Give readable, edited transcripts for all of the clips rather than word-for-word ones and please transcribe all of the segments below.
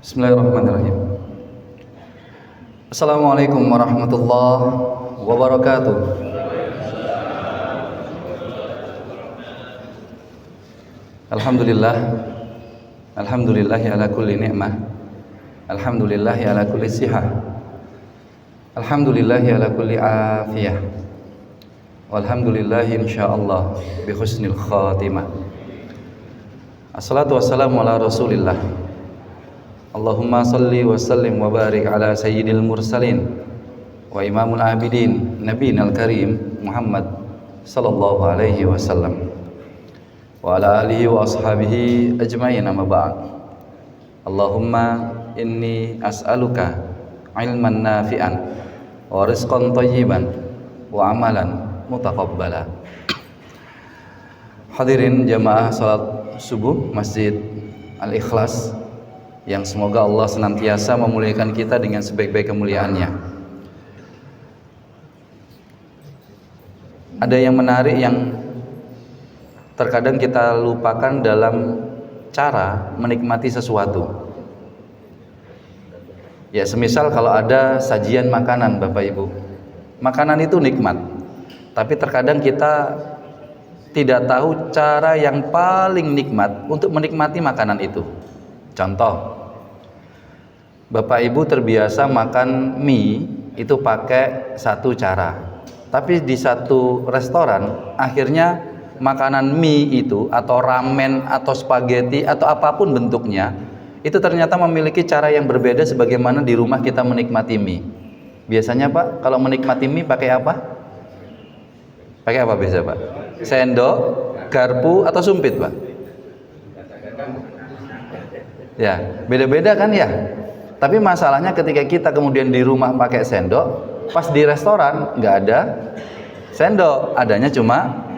Bismillahirrahmanirrahim. Assalamualaikum warahmatullahi wabarakatuh. Alhamdulillah. Alhamdulillahi ala kulli ni'mah. Alhamdulillahi ala kulli sihah. Alhamdulillahi ala kulli afiyah. Walhamdulillahi insyaallah bi husnil khatimah. Assalatu wassalamu ala Rasulillah. Allahumma salli wa sallim wa barik ala sayyidil mursalin wa imamul abidin nabiyinal karim Muhammad sallallahu alaihi wasallam wa ala alihi wa ashabihi ajmain, amma ba'd. Allahumma inni as'aluka ilman nafi'an wa rizqan thayyiban wa amalan mutaqabbala. Hadirin jamaah salat subuh Masjid Al-Ikhlas yang semoga Allah senantiasa memuliakan kita dengan sebaik-baik kemuliaannya. Ada yang menarik yang terkadang kita lupakan dalam cara menikmati sesuatu. Ya, semisal kalau ada sajian makanan Bapak Ibu, makanan itu nikmat, tapi terkadang kita tidak tahu cara yang paling nikmat untuk menikmati makanan itu. Contoh, Bapak Ibu terbiasa makan mie itu pakai satu cara, tapi di satu restoran akhirnya makanan mie itu atau ramen atau spaghetti atau apapun bentuknya itu ternyata memiliki cara yang berbeda sebagaimana di rumah kita menikmati mie. Biasanya Pak, kalau menikmati mie pakai apa? Pakai apa biasa Pak? Sendok, garpu atau sumpit Pak? Ya, beda-beda kan ya. Tapi masalahnya ketika kita kemudian di rumah pakai sendok, pas di restoran nggak ada sendok, adanya cuma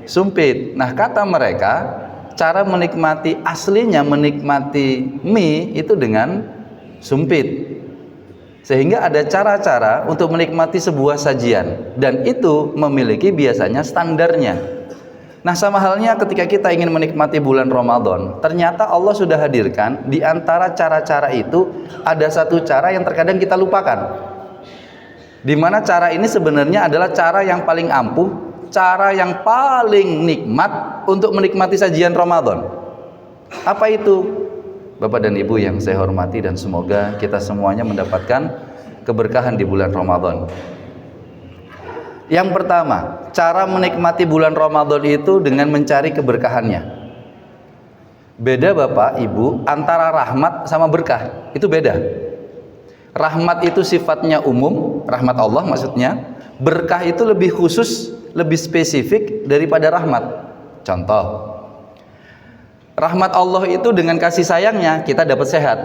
sumpit. Nah, kata mereka, cara menikmati aslinya menikmati mie itu dengan sumpit. Sehingga ada cara-cara untuk menikmati sebuah sajian, dan itu memiliki biasanya standarnya. Nah, sama halnya ketika kita ingin menikmati bulan Ramadan, ternyata Allah sudah hadirkan di antara cara-cara itu ada satu cara yang terkadang kita lupakan. Di mana cara ini sebenarnya adalah cara yang paling ampuh, cara yang paling nikmat untuk menikmati sajian Ramadan. Apa itu? Bapak dan Ibu yang saya hormati, dan semoga kita semuanya mendapatkan keberkahan di bulan Ramadan. Yang pertama, cara menikmati bulan Ramadan itu dengan mencari keberkahannya. Beda Bapak Ibu antara rahmat sama berkah, itu beda. Rahmat itu sifatnya umum, rahmat Allah maksudnya. Berkah itu lebih khusus, lebih spesifik daripada rahmat. Contoh, rahmat Allah itu dengan kasih sayangnya kita dapat sehat.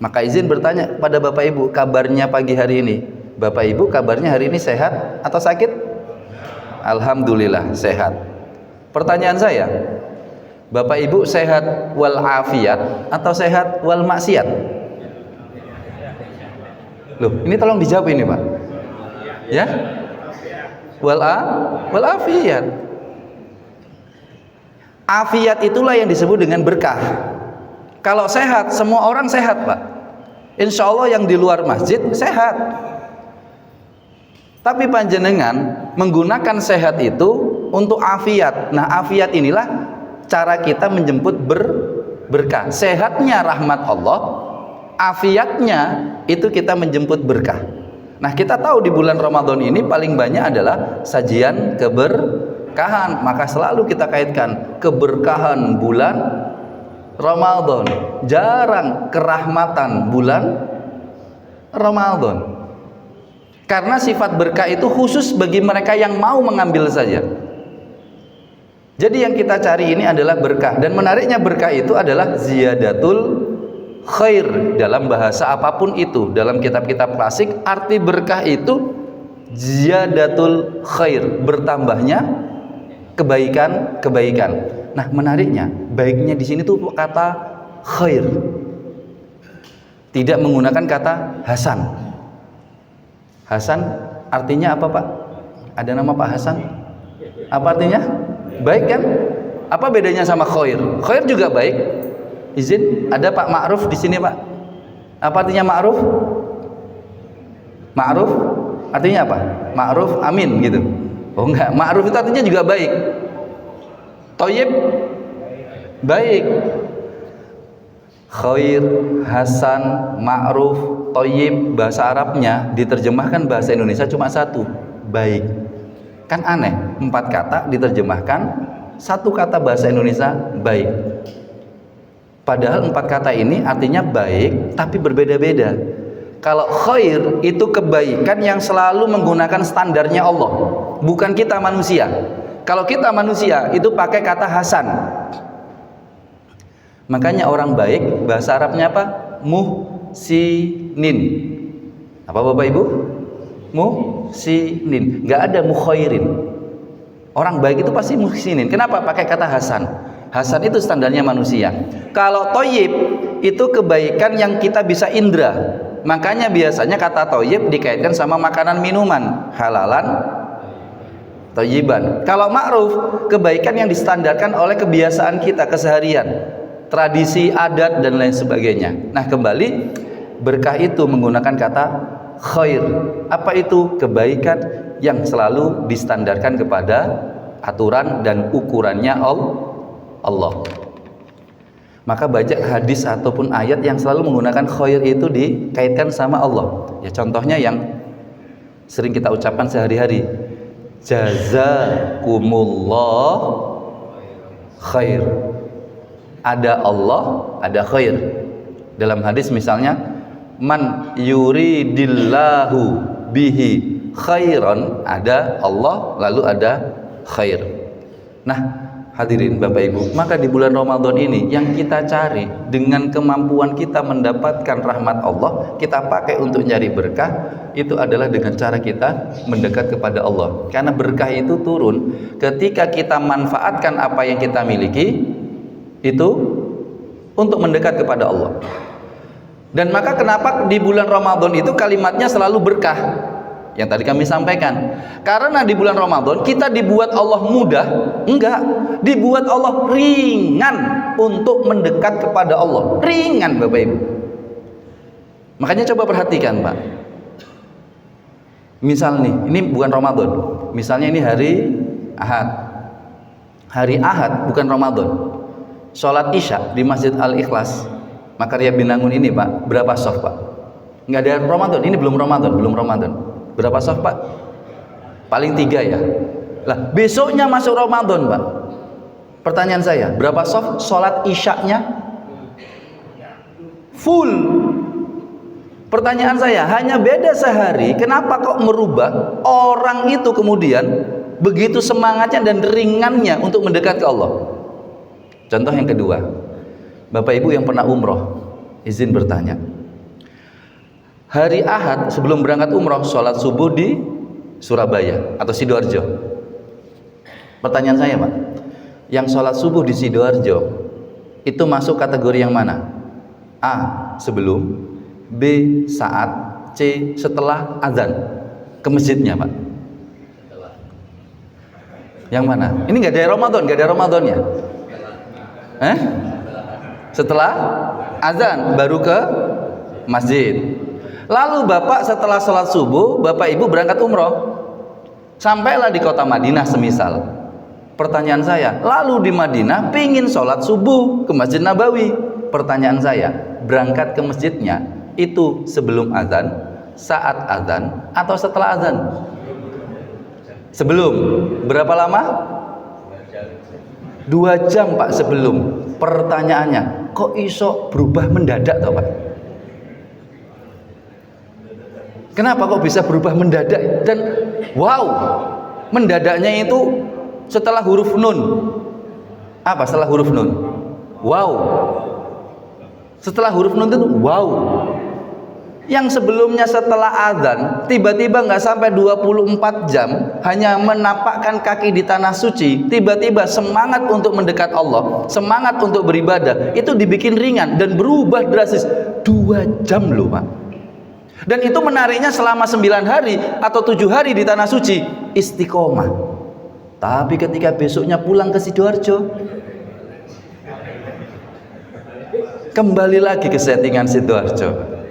Maka izin bertanya pada Bapak Ibu, kabarnya pagi hari ini, Bapak Ibu kabarnya hari ini sehat atau sakit? Alhamdulillah sehat. Pertanyaan saya, Bapak Ibu sehat wal afiat atau sehat wal maksiat? Loh, ini tolong dijawab ini Pak. Ya? Wal afiat. Afiat itulah yang disebut dengan berkah. Kalau sehat, semua orang sehat Pak. Insya Allah yang di luar masjid sehat. Tapi panjenengan menggunakan sehat itu untuk afiat. Nah, afiat inilah cara kita menjemput berkah. Sehatnya rahmat Allah, afiatnya itu kita menjemput berkah. Nah, kita tahu di bulan Ramadan ini paling banyak adalah sajian keberkahan. Maka selalu kita kaitkan keberkahan bulan Ramadan. Jarang kerahmatan bulan Ramadan. Karena sifat berkah itu khusus bagi mereka yang mau mengambil saja. Jadi yang kita cari ini adalah berkah. Dan menariknya berkah itu adalah ziyadatul khair. Dalam bahasa apapun itu, dalam kitab-kitab klasik, arti berkah itu ziyadatul khair, bertambahnya kebaikan-kebaikan. Nah, menariknya, baiknya di sini tuh kata khair. Tidak menggunakan kata hasan. Hasan artinya apa Pak? Ada nama Pak Hasan? Apa artinya? Baik kan? Apa bedanya sama khair? Khair juga baik. Izin, ada Pak Ma'ruf di sini Pak. Apa artinya ma'ruf? Ma'ruf artinya apa? Ma'ruf amin gitu. Oh enggak, ma'ruf itu artinya juga baik. Thayyib baik. Khair, hasan, ma'ruf, thayyib, bahasa Arabnya diterjemahkan bahasa Indonesia cuma satu, baik. Kan aneh, 4 kata diterjemahkan satu kata bahasa Indonesia, baik. Padahal 4 kata ini artinya baik tapi berbeda-beda. Kalau khair itu kebaikan yang selalu menggunakan standarnya Allah, bukan kita manusia. Kalau kita manusia itu pakai kata hasan. Makanya orang baik bahasa Arabnya apa? Muhsinin. Apa Bapak Ibu? Muhsinin. Nggak ada mukhairin. Orang baik itu pasti muhsinin. Kenapa pakai kata hasan? Hasan itu standarnya manusia. Kalau thayyib itu kebaikan yang kita bisa indra. Makanya biasanya kata thayyib dikaitkan sama makanan minuman, halalan thayyiban. Kalau ma'ruf, kebaikan yang distandarkan oleh kebiasaan kita keseharian, tradisi, adat dan lain sebagainya. Nah, kembali berkah itu menggunakan kata khair. Apa itu? Kebaikan yang selalu distandarkan kepada aturan dan ukurannya Allah. Maka banyak hadis ataupun ayat yang selalu menggunakan khair itu dikaitkan sama Allah. Ya contohnya yang sering kita ucapkan sehari-hari, jazakumullah khair. Ada Allah, ada khair. Dalam hadis misalnya, man yuridillahu bihi khairan, ada Allah lalu ada khair. Nah, hadirin Bapak Ibu, maka di bulan Ramadan ini yang kita cari dengan kemampuan kita mendapatkan rahmat Allah, kita pakai untuk nyari berkah, itu adalah dengan cara kita mendekat kepada Allah. Karena berkah itu turun ketika kita manfaatkan apa yang kita miliki itu untuk mendekat kepada Allah. Dan maka kenapa di bulan Ramadan itu kalimatnya selalu berkah, yang tadi kami sampaikan. Karena di bulan Ramadan kita dibuat Allah mudah, enggak, dibuat Allah ringan untuk mendekat kepada Allah. Ringan Bapak Ibu. Makanya coba perhatikan Pak. Misal nih, ini bukan Ramadan. Misalnya ini hari Ahad. Hari Ahad bukan Ramadan. Sholat Isya di Masjid Al-Ikhlas Makarya Binangun ini Pak, berapa soft Pak? Nggak ada Ramadan, ini belum Ramadan. Berapa soft Pak? Paling 3 ya. Lah besoknya masuk Ramadan Pak. Pertanyaan saya, berapa soft sholat Isya-nya? Full. Pertanyaan saya, hanya beda sehari, kenapa kok merubah orang itu kemudian begitu semangatnya dan ringannya untuk mendekat ke Allah? Contoh yang kedua, Bapak Ibu yang pernah umroh, izin bertanya. Hari Ahad sebelum berangkat umroh, sholat subuh di Surabaya atau Sidoarjo. Pertanyaan saya Pak, yang sholat subuh di Sidoarjo itu masuk kategori yang mana? A. Sebelum, B. Saat, C. Setelah azan ke masjidnya Pak. Yang mana? Ini nggak ada Ramadan, nggak ada Ramadannya. Setelah azan baru ke masjid. Lalu Bapak setelah sholat subuh, Bapak Ibu berangkat umroh, sampailah di kota Madinah semisal. Pertanyaan saya, lalu di Madinah pingin sholat subuh ke Masjid Nabawi. Pertanyaan saya, berangkat ke masjidnya itu sebelum azan, saat azan, atau setelah azan? Sebelum. Berapa lama? 2 jam Pak sebelum. Pertanyaannya, kok iso berubah mendadak toh Pak? Kenapa kok bisa berubah mendadak? Dan wow, mendadaknya itu setelah huruf nun. Apa setelah huruf nun? Wow. Setelah huruf nun itu wow. Yang sebelumnya setelah azan tiba-tiba nggak sampai 24 jam hanya menapakkan kaki di tanah suci, tiba-tiba semangat untuk mendekat Allah, semangat untuk beribadah itu dibikin ringan dan berubah drastis. 2 jam loh Pak. Dan itu menariknya selama 9 hari atau 7 hari di tanah suci, istiqomah. Tapi ketika besoknya pulang ke Sidoarjo, kembali lagi ke settingan Sidoarjo.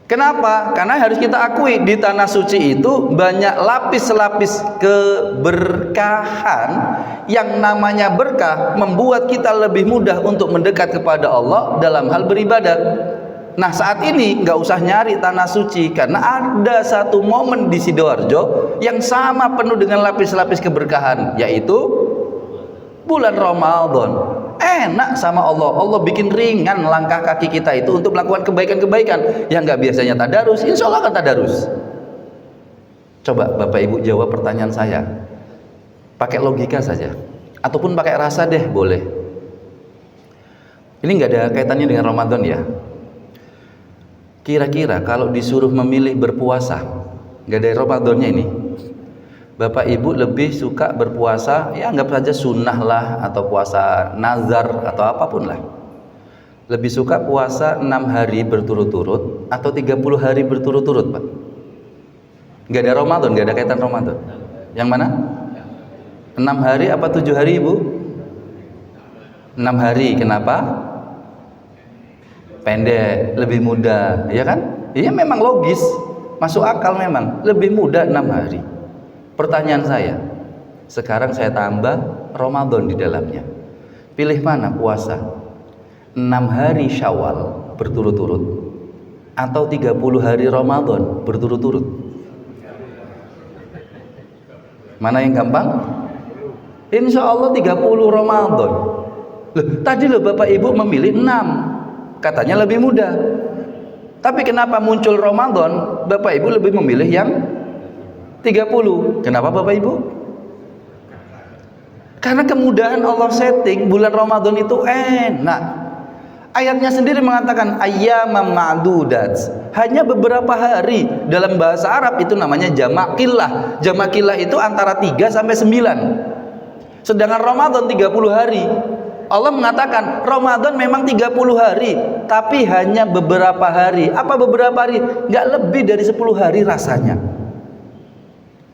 Kenapa? Karena harus kita akui di tanah suci itu banyak lapis-lapis keberkahan. Yang namanya berkah membuat kita lebih mudah untuk mendekat kepada Allah dalam hal beribadah. Nah saat ini nggak usah nyari tanah suci, karena ada satu momen di Sidoarjo yang sama penuh dengan lapis-lapis keberkahan, yaitu bulan Ramadan. Enak sama Allah, Allah bikin ringan langkah kaki kita itu untuk melakukan kebaikan-kebaikan yang nggak biasanya tadarus, insya Allah akan tadarus. Coba Bapak Ibu jawab pertanyaan saya pakai logika saja, ataupun pakai rasa deh, boleh. Ini nggak ada kaitannya dengan Ramadan ya. Kira-kira kalau disuruh memilih berpuasa, nggak ada Ramadannya ini, Bapak Ibu lebih suka berpuasa, ya anggap saja sunnah lah, atau puasa nazar, atau apapun lah. Lebih suka puasa 6 hari berturut-turut atau 30 hari berturut-turut, Pak? Nggak ada Ramadan, nggak ada kaitan Ramadan. Yang mana? 6 hari apa 7 hari, Ibu? 6 hari, kenapa? Pendek, lebih mudah, ya kan? Iya memang logis, masuk akal memang, lebih mudah 6 hari. Pertanyaan saya, sekarang saya tambah Ramadan di dalamnya. Pilih mana puasa? 6 hari Syawal berturut-turut atau 30 hari Ramadan berturut-turut? Mana yang gampang? Insya Allah 30 Ramadan. Loh, tadi loh Bapak Ibu memilih 6, katanya lebih mudah. Tapi kenapa muncul Ramadan, Bapak Ibu lebih memilih yang 30. Kenapa Bapak Ibu? Karena kemudahan Allah setting bulan Ramadan itu enak. Ayatnya sendiri mengatakan ayyamam ma'dudat, hanya beberapa hari. Dalam bahasa Arab itu namanya jamak qillah. Jamak qillah itu antara 3 sampai 9. Sedangkan Ramadan 30 hari. Allah mengatakan Ramadan memang 30 hari, tapi hanya beberapa hari. Apa beberapa hari? Nggak lebih dari 10 hari rasanya.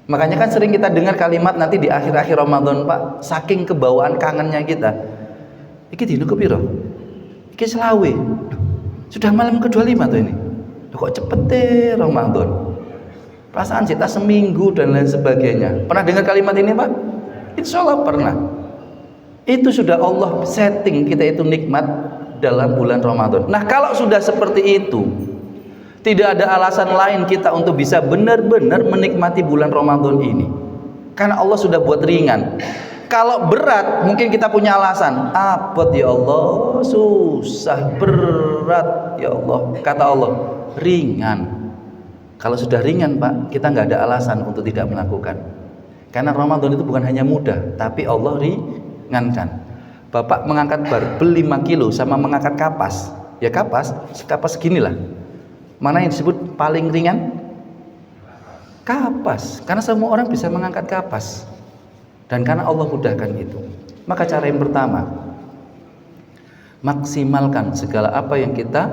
Makanya kan sering kita dengar kalimat nanti di akhir-akhir Ramadan, Pak, saking kebawaan kangennya kita. Iki dino kepiro? Iki selawe. Sudah malam ke-25 tuh ini. Kok cepet deh Ramadan. Perasaan kita seminggu dan lain sebagainya. Pernah dengar kalimat ini, Pak? Insya Allah pernah. Itu sudah Allah setting kita itu nikmat dalam bulan Ramadan. Nah kalau sudah seperti itu, tidak ada alasan lain kita untuk bisa benar-benar menikmati bulan Ramadan ini. Karena Allah sudah buat ringan. Kalau berat, mungkin kita punya alasan. Abot ya Allah, susah, berat ya Allah. Kata Allah, ringan. Kalau sudah ringan, Pak, kita nggak ada alasan untuk tidak melakukan. Karena Ramadan itu bukan hanya mudah, tapi Allah ringankan. Bapak mengangkat beli 5 kilo sama mengangkat kapas. Ya kapas seginilah. Mana yang disebut paling ringan? Kapas. Karena semua orang bisa mengangkat kapas. Dan karena Allah mudahkan itu. Maka cara yang pertama, maksimalkan segala apa yang kita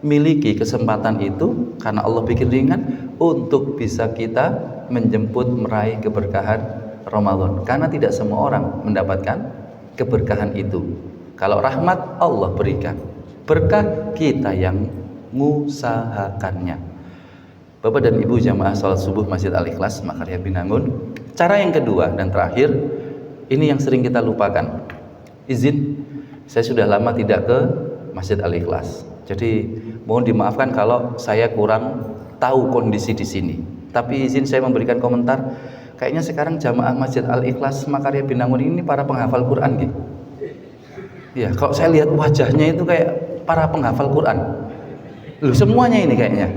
miliki kesempatan itu, karena Allah bikin ringan, untuk bisa kita menjemput meraih keberkahan Ramadan. Karena tidak semua orang mendapatkan keberkahan itu. Kalau rahmat Allah berikan, berkah kita yang mengusahakannya. Bapak dan Ibu jamaah salat subuh Masjid Al-Ikhlas Makarya Binangun. Cara yang kedua dan terakhir, ini yang sering kita lupakan. Izin, saya sudah lama tidak ke Masjid Al-Ikhlas. Jadi mohon dimaafkan kalau saya kurang tahu kondisi di sini. Tapi izin saya memberikan komentar. Kayaknya sekarang jamaah Masjid Al-Ikhlas Makarya Binangun ini para penghafal Quran gitu. Ya, kalau saya lihat wajahnya itu kayak para penghafal Quran. Loh, semuanya ini kayaknya.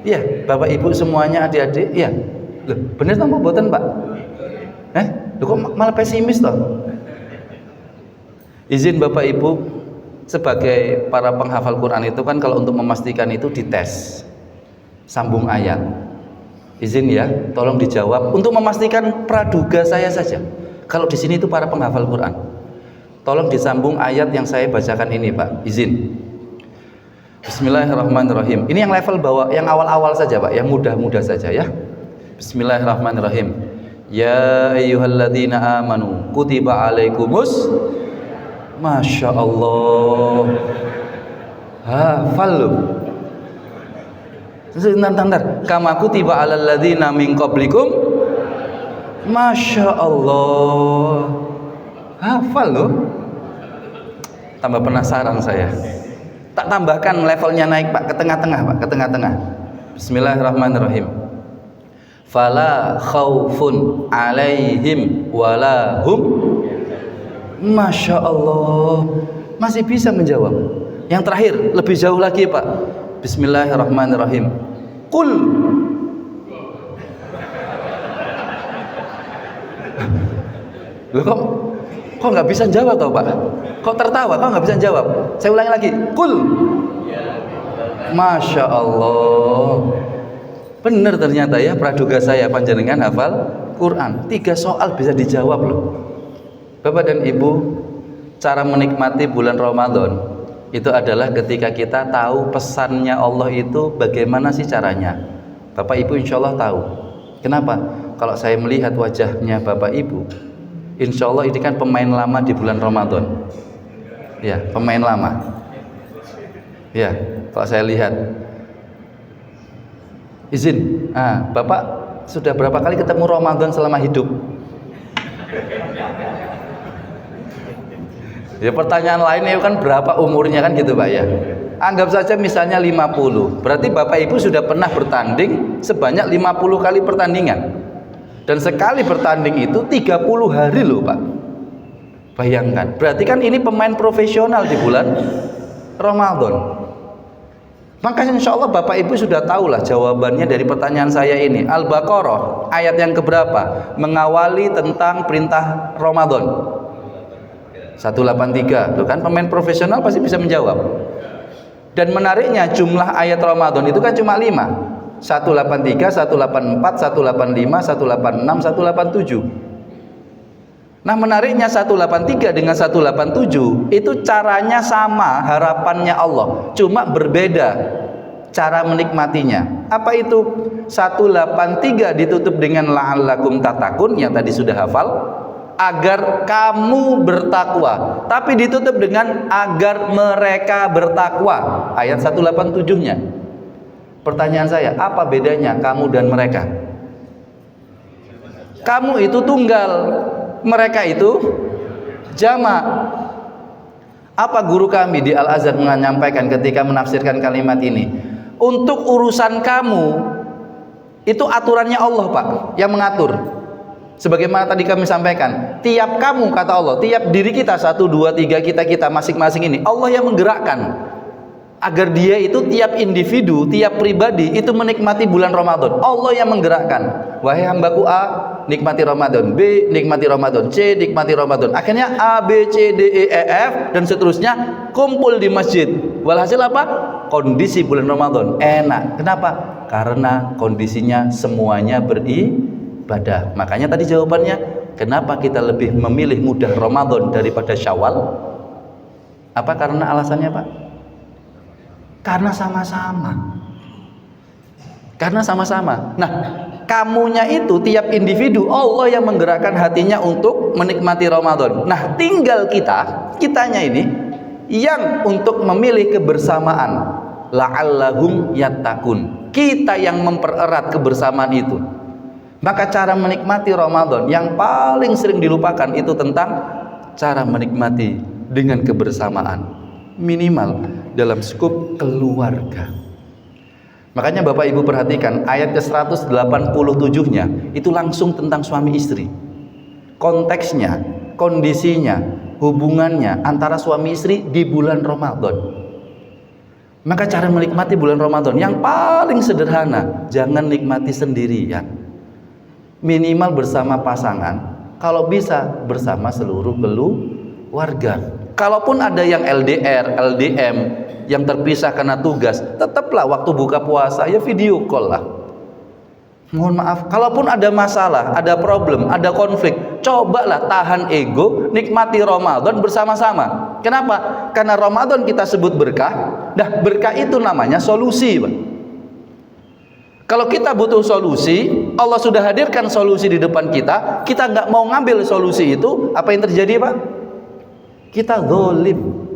Iya, Bapak Ibu semuanya, adik-adik, iya. Loh, bener tanpa boten, Pak? Loh, kok malah pesimis toh? Izin Bapak Ibu, sebagai para penghafal Quran itu kan kalau untuk memastikan itu dites. Sambung ayat. Izin ya, tolong dijawab untuk memastikan praduga saya saja. Kalau di sini itu para penghafal Quran. Tolong disambung ayat yang saya bacakan ini, Pak. Izin. Bismillahirrahmanirrahim. Ini yang level bawah, yang awal-awal saja, Pak, yang mudah-mudah saja ya. Bismillahirrahmanirrahim. Ya ayyuhalladzina amanu kutiba alaikumus. Masya Allah. Hafal loh. Bentar. Kama kutiba 'alal ladzina min qablikum. Masya Allah. Hafal loh. Tambah penasaran saya. Tak tambahkan levelnya naik Pak, ke tengah-tengah Pak, ke tengah-tengah. Bismillahirrahmanirrahim. Fala khaufun 'alaihim wala hum. Masya Allah. Masih bisa menjawab. Yang terakhir, lebih jauh lagi Pak. Bismillahirrahmanirrahim. Qul. Loh kok nggak bisa jawab toh Pak? Kok tertawa? Kok nggak bisa jawab? Saya ulangi lagi. Qul. Masya Allah. Benar ternyata ya praduga saya panjenengan hafal Quran. 3 soal bisa dijawab loh. Bapak dan Ibu, cara menikmati bulan Ramadan itu adalah ketika kita tahu pesannya Allah itu bagaimana sih caranya. Bapak Ibu insya Allah tahu. Kenapa? Kalau saya melihat wajahnya Bapak Ibu, insya Allah ini kan pemain lama di bulan Ramadan. Ya, pemain lama. Ya, kalau saya lihat. Izin, Bapak sudah berapa kali ketemu Ramadan selama hidup? Ya pertanyaan lainnya kan berapa umurnya kan gitu Pak ya. Anggap saja misalnya 50. Berarti Bapak Ibu sudah pernah bertanding sebanyak 50 kali pertandingan. Dan sekali bertanding itu 30 hari loh Pak. Bayangkan. Berarti kan ini pemain profesional di bulan Ramadan. Maka insya Allah Bapak Ibu sudah tahulah jawabannya dari pertanyaan saya ini. Al-Baqarah ayat yang keberapa? Mengawali tentang perintah Ramadan. 183, tuh kan pemain profesional pasti bisa menjawab. Dan menariknya jumlah ayat Ramadan itu kan cuma 5. 183, 184, 185, 186, 187. Nah menariknya 183 dengan 187 itu caranya sama, harapannya Allah, cuma berbeda cara menikmatinya. Apa itu? 183 ditutup dengan la'allakum tattaqun yang tadi sudah hafal, agar kamu bertakwa, tapi ditutup dengan agar mereka bertakwa, ayat 187-nya. Pertanyaan saya, apa bedanya kamu dan mereka? Kamu itu tunggal, mereka itu jamak. Apa guru kami di Al-Azhar menyampaikan ketika menafsirkan kalimat ini? Untuk urusan kamu itu aturannya Allah Pak yang mengatur. Sebagaimana tadi kami sampaikan, tiap kamu kata Allah, tiap diri kita 1, 2, 3 kita masing-masing ini Allah yang menggerakkan agar dia itu tiap individu, tiap pribadi itu menikmati bulan Ramadan. Allah yang menggerakkan. Wahai hambaku A, nikmati Ramadan. B, nikmati Ramadan. C, nikmati Ramadan. Akhirnya A, B, C, D, E, F dan seterusnya kumpul di masjid. Walhasil apa? Kondisi bulan Ramadan enak. Kenapa? Karena kondisinya semuanya beribadah. Makanya tadi jawabannya, kenapa kita lebih memilih mudah Ramadan daripada Syawal? Apa karena alasannya Pak? Karena sama-sama. Karena sama-sama. Nah, kamunya itu tiap individu Allah yang menggerakkan hatinya untuk menikmati Ramadan. Nah, tinggal kitanya ini yang untuk memilih kebersamaan. La'allahum yattaqun. Kita yang mempererat kebersamaan itu. Maka cara menikmati Ramadan yang paling sering dilupakan itu tentang cara menikmati dengan kebersamaan. Minimal dalam skup keluarga. Makanya Bapak Ibu perhatikan ayat ke-187-nya itu langsung tentang suami istri. Konteksnya, kondisinya, hubungannya antara suami istri di bulan Ramadan. Maka cara menikmati bulan Ramadan yang paling sederhana, jangan nikmati sendirian. Minimal bersama pasangan, kalau bisa bersama seluruh keluarga. Kalaupun ada yang LDR, LDM, yang terpisah karena tugas, tetaplah waktu buka puasa ya video call lah. Mohon maaf, kalaupun ada masalah, ada problem, ada konflik, cobalah tahan ego, nikmati Ramadan bersama-sama. Kenapa? Karena Ramadan kita sebut berkah. Nah, berkah itu namanya solusi, Pak. Kalau kita butuh solusi, Allah sudah hadirkan solusi di depan kita, kita nggak mau ngambil solusi itu, apa yang terjadi, Pak? Kita zalim.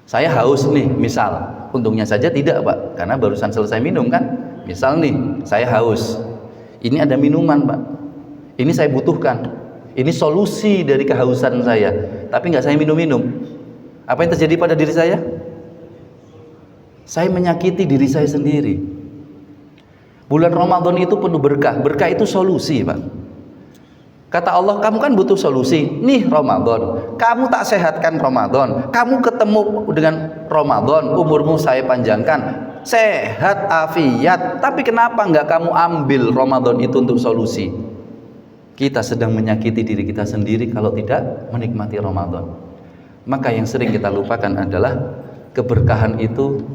Saya haus nih, misal Untungnya saja tidak Pak, karena barusan selesai minum kan. Misal nih, saya haus, ini ada minuman Pak, ini saya butuhkan, ini solusi dari kehausan saya, tapi nggak saya minum-minum. Apa yang terjadi pada diri saya? Saya menyakiti diri saya sendiri. Bulan Ramadan itu penuh berkah. Berkah itu solusi Pak. Kata Allah, kamu kan butuh solusi. Nih Ramadan, kamu tak sehatkan Ramadan, kamu ketemu dengan Ramadan, umurmu saya panjangkan, sehat, afiat. Tapi kenapa nggak kamu ambil Ramadan itu untuk solusi? Kita sedang menyakiti diri kita sendiri kalau tidak menikmati Ramadan. Maka yang sering kita lupakan adalah keberkahan itu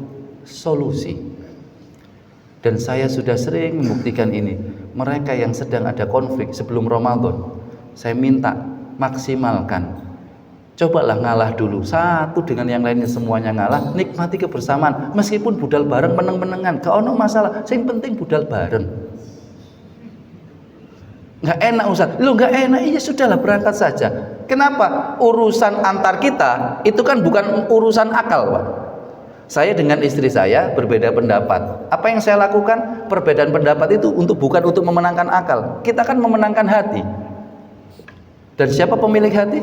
solusi. Dan saya sudah sering membuktikan ini. Mereka yang sedang ada konflik sebelum Ramadan, saya minta maksimalkan. Cobalah ngalah dulu, satu dengan yang lainnya semuanya ngalah, nikmati kebersamaan. Meskipun budal bareng meneng-menengan, gak ono masalah. Yang penting budal bareng. Nggak enak Ustaz, lo nggak enak, iya sudahlah berangkat saja. Kenapa? Urusan antar kita itu kan bukan urusan akal Pak. Saya dengan istri saya berbeda pendapat. Apa yang saya lakukan? Perbedaan pendapat itu bukan untuk memenangkan akal. Kita kan memenangkan hati. Dan siapa pemilik hati?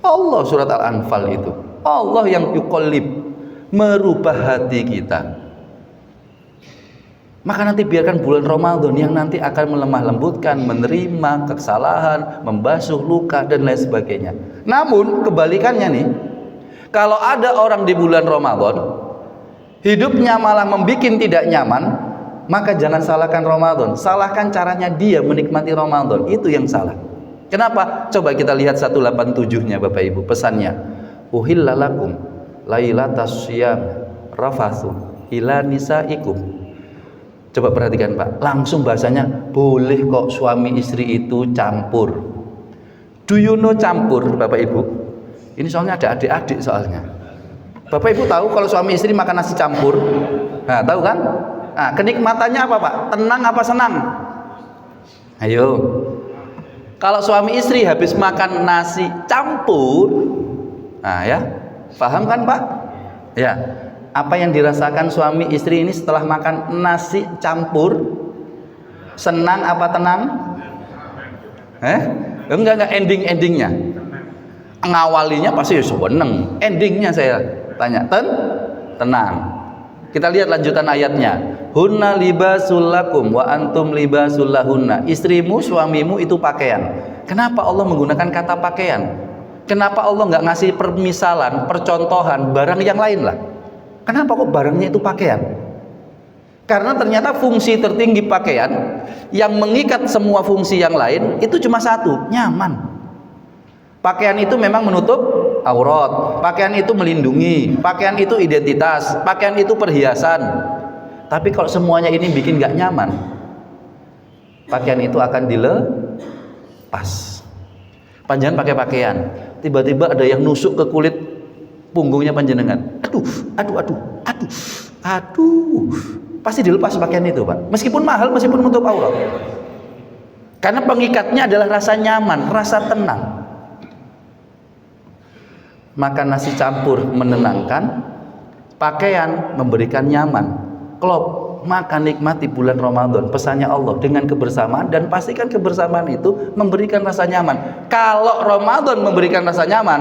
Allah. Surat Al-Anfal itu. Allah yang yuqallib, merubah hati kita. Maka nanti biarkan bulan Ramadan yang nanti akan melemah lembutkan, menerima kesalahan, membasuh luka dan lain sebagainya. Namun kebalikannya nih, kalau ada orang di bulan Ramadan hidupnya malah membuat tidak nyaman, maka jangan salahkan Ramadan, salahkan caranya dia menikmati Ramadan. Itu yang salah. Kenapa? Coba kita lihat 187-nya Bapak Ibu, pesannya. Uhilla lakum lailatas syiyam rafathu ila nisaikum. Coba perhatikan Pak, langsung bahasanya, boleh kok suami istri itu campur. Do you know campur Bapak Ibu? Ini soalnya ada adik-adik soalnya. Bapak Ibu tahu kalau suami istri makan nasi campur? Nah, tahu kan? Nah, kenikmatannya apa Pak? Tenang apa senang? Ayo. Kalau suami istri habis makan nasi campur, nah ya, paham kan Pak? Ya. Apa yang dirasakan suami istri ini setelah makan nasi campur? Senang apa tenang? Enggak endingnya. Ngawalinya pasti seneng, endingnya saya tanya tenang. Kita lihat lanjutan ayatnya. Hunna libasul lakum wa antum libasul lahunna. Istrimu, suamimu itu pakaian. Kenapa Allah menggunakan kata pakaian? Kenapa Allah nggak ngasih permisalan, percontohan barang yang lain lah? Kenapa kok barangnya itu pakaian? Karena ternyata fungsi tertinggi pakaian yang mengikat semua fungsi yang lain itu cuma satu, nyaman. Pakaian itu memang menutup aurat, pakaian itu melindungi, pakaian itu identitas, pakaian itu perhiasan. Tapi kalau semuanya ini bikin gak nyaman, pakaian itu akan dilepas. Panjenengan pakai pakaian, tiba-tiba ada yang nusuk ke kulit punggungnya panjenengan. Aduh. Pasti dilepas pakaian itu Pak. Meskipun mahal, meskipun menutup aurat. Karena pengikatnya adalah rasa nyaman, rasa tenang. Makan nasi campur menenangkan, pakaian memberikan nyaman. Klop, maka nikmati bulan Ramadan. Pesannya Allah dengan kebersamaan, dan pastikan kebersamaan itu memberikan rasa nyaman. Kalau Ramadan memberikan rasa nyaman,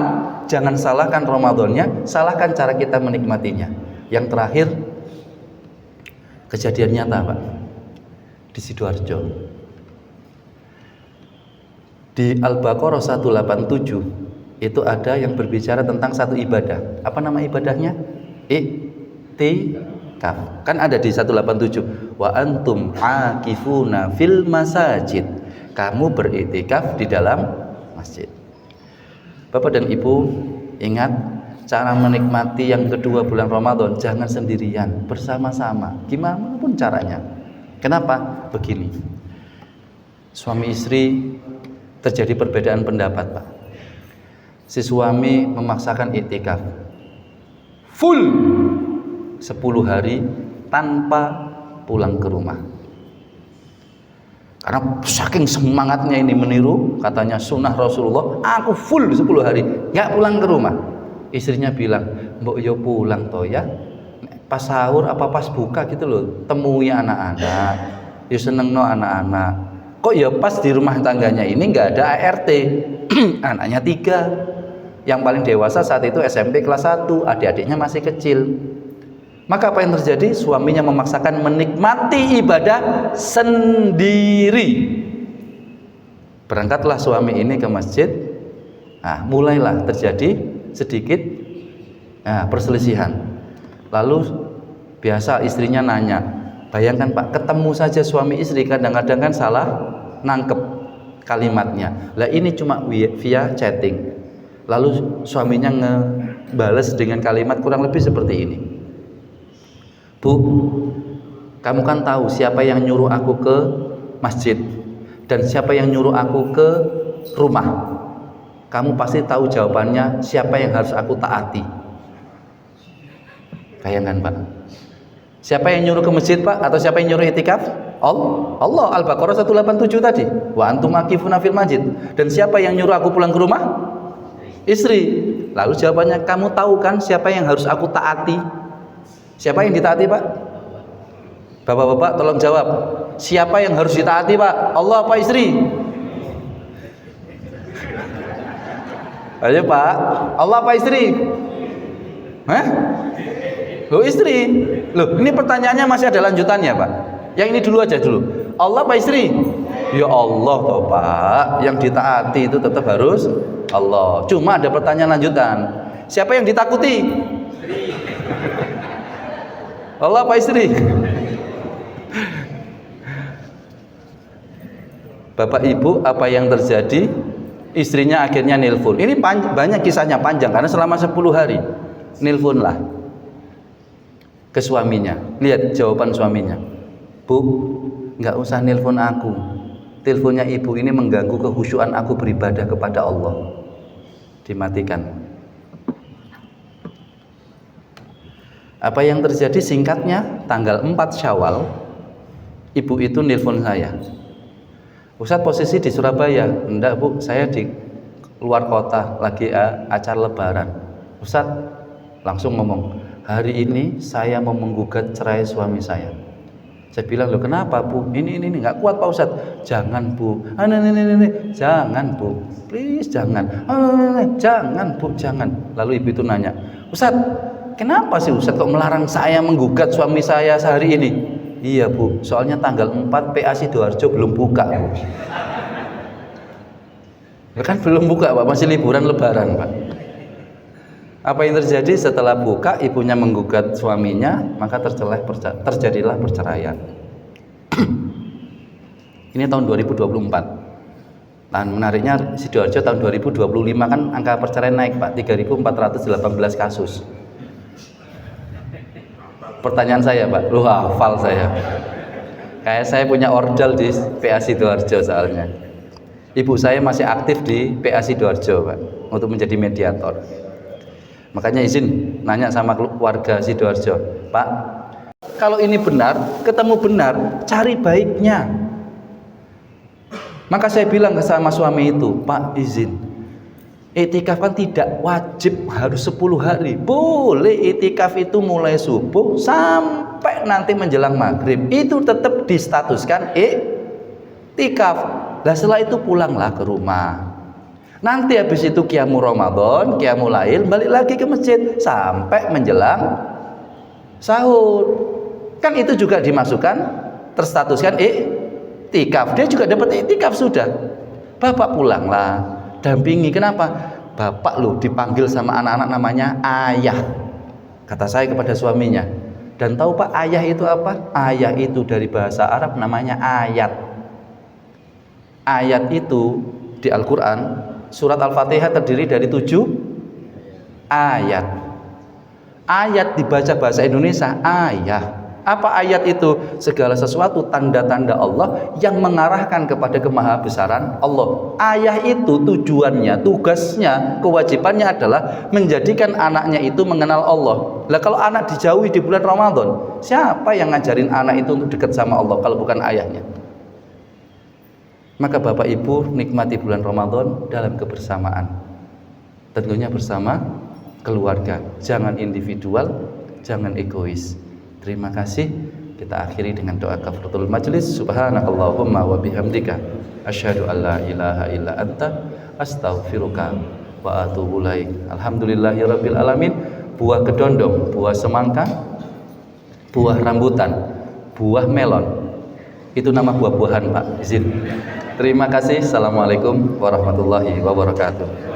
jangan salahkan Ramadannya, salahkan cara kita menikmatinya. Yang terakhir, kejadian nyata Pak, di Sidoarjo. Di Al-Baqarah 187 itu ada yang berbicara tentang satu ibadah. Apa nama ibadahnya? Iktikaf. Kan ada di 187. Wa antum akifuna fil masajid. Kamu beriktikaf di dalam masjid. Bapak dan Ibu, ingat cara menikmati yang kedua bulan Ramadan jangan sendirian, bersama-sama. Gimana pun caranya. Kenapa? Begini. Suami istri terjadi perbedaan pendapat Pak. Si suami memaksakan iktikaf full 10 hari tanpa pulang ke rumah. Karena saking semangatnya ini meniru, katanya sunnah Rasulullah, aku full 10 hari, gak pulang ke rumah. Istrinya bilang, mbok yo pulang toh ya, pas sahur apa pas buka gitu loh, temui anak-anak, ya seneng no anak-anak. Kok ya pas di rumah tangganya ini nggak ada ART, anaknya 3, yang paling dewasa saat itu SMP kelas 1, adik-adiknya masih kecil. Maka apa yang terjadi? Suaminya memaksakan menikmati ibadah sendiri. Berangkatlah suami ini ke masjid. Nah, mulailah terjadi sedikit perselisihan. Lalu biasa istrinya nanya, bayangkan Pak, ketemu saja suami istri kadang-kadang kan salah nangkep kalimatnya. Lah ini cuma via chatting. Lalu suaminya ngebales dengan kalimat kurang lebih seperti ini. Bu, kamu kan tahu siapa yang nyuruh aku ke masjid dan siapa yang nyuruh aku ke rumah. Kamu pasti tahu jawabannya, siapa yang harus aku taati. Bayangkan Pak, siapa yang nyuruh ke masjid Pak, atau siapa yang nyuruh itikaf? Allah. Al-Baqarah 187 tadi, wa antum akifuna fil masjid. Dan siapa yang nyuruh aku pulang ke rumah? Istri. Lalu jawabannya, kamu tahu kan siapa yang harus aku taati? Siapa yang ditaati Pak? Bapak-bapak tolong jawab, siapa yang harus ditaati Pak? Allah apa istri? Ayo Pak, Allah apa istri? Hah? Loh istri? Loh ini pertanyaannya masih ada lanjutannya Pak. Yang ini dulu aja dulu. Allah apa istri? Ya Allah toh Pak, yang ditaati itu tetap harus Allah. Cuma ada pertanyaan lanjutan, siapa yang ditakuti? Allah apa istri? Bapak Ibu, apa yang terjadi? Istrinya akhirnya nelpon. Ini banyak kisahnya, panjang karena selama 10 hari nelponlah ke suaminya. Lihat jawaban suaminya. Bu, nggak usah nelpon aku. Teleponnya ibu ini mengganggu kekhusyuan aku beribadah kepada Allah. Dimatikan. Apa yang terjadi singkatnya, tanggal 4 Syawal ibu itu nelpon saya. Ustadz posisi di Surabaya. Enggak Bu, saya di luar kota lagi acara lebaran. Ustadz langsung ngomong, hari ini saya mau menggugat cerai suami saya. Saya bilang, loh kenapa Bu? Ini nggak kuat Pak Ustadz. Jangan Bu. Ini. Jangan Bu. Please jangan. Jangan Bu, jangan. Lalu ibu itu nanya, Ustadz kenapa sih Ustadz kok melarang saya menggugat suami saya sehari ini? Iya Bu, soalnya tanggal 4 PA Sidoarjo belum buka Bu. Kan belum buka Pak, masih liburan lebaran Pak. Apa yang terjadi setelah buka, ibunya menggugat suaminya, maka terjadilah perceraian. Ini tahun 2024. Dan menariknya Sidoarjo tahun 2025 kan angka perceraian naik Pak, 3.418 kasus. Pertanyaan saya Pak, lu hafal saya. Kayak saya punya ordal di PA Sidoarjo soalnya. Ibu saya masih aktif di PA Sidoarjo Pak, untuk menjadi mediator. Makanya izin nanya sama warga Sidoarjo, Pak, kalau ini benar, ketemu benar, cari baiknya. Maka saya bilang sama suami itu, Pak izin, itikaf kan tidak wajib harus 10 hari. Boleh itikaf itu mulai subuh sampai nanti menjelang maghrib. Itu tetap distatuskan itikaf. Nah setelah itu pulanglah ke rumah. Nanti habis itu qiyamul Ramadan, qiyamul lail, balik lagi ke masjid sampai menjelang sahur. Kan itu juga dimasukkan, terstatuskan iktikaf. Dia juga dapat iktikaf sudah. Bapak pulanglah, dampingi. Kenapa? Bapak loh dipanggil sama anak-anak namanya ayah. Kata saya kepada suaminya. Dan tahu Pak ayah itu apa? Ayah itu dari bahasa Arab namanya ayat. Ayat itu di Al-Quran, surat Al-Fatihah terdiri dari 7 ayat. Ayat dibaca bahasa Indonesia ayah. Apa ayat itu? Segala sesuatu tanda-tanda Allah yang mengarahkan kepada kemahabesaran Allah. Ayah itu tujuannya, tugasnya, kewajibannya adalah menjadikan anaknya itu mengenal Allah. Lah kalau anak dijauhi di bulan Ramadan, siapa yang ngajarin anak itu untuk dekat sama Allah kalau bukan ayahnya? Maka Bapak Ibu nikmati bulan Ramadan dalam kebersamaan. Tentunya bersama keluarga. Jangan individual, jangan egois. Terima kasih. Kita akhiri dengan doa kafaratul majlis. Subhanakallahumma wa bihamdika asyhadu an la ilaha illa anta astaghfiruka wa atubu ilaik. Alhamdulillahirabbil alamin. Buah kedondong, buah semangka, buah rambutan, buah melon, itu nama buah-buahan Pak, izin. Terima kasih. Assalamualaikum warahmatullahi wabarakatuh.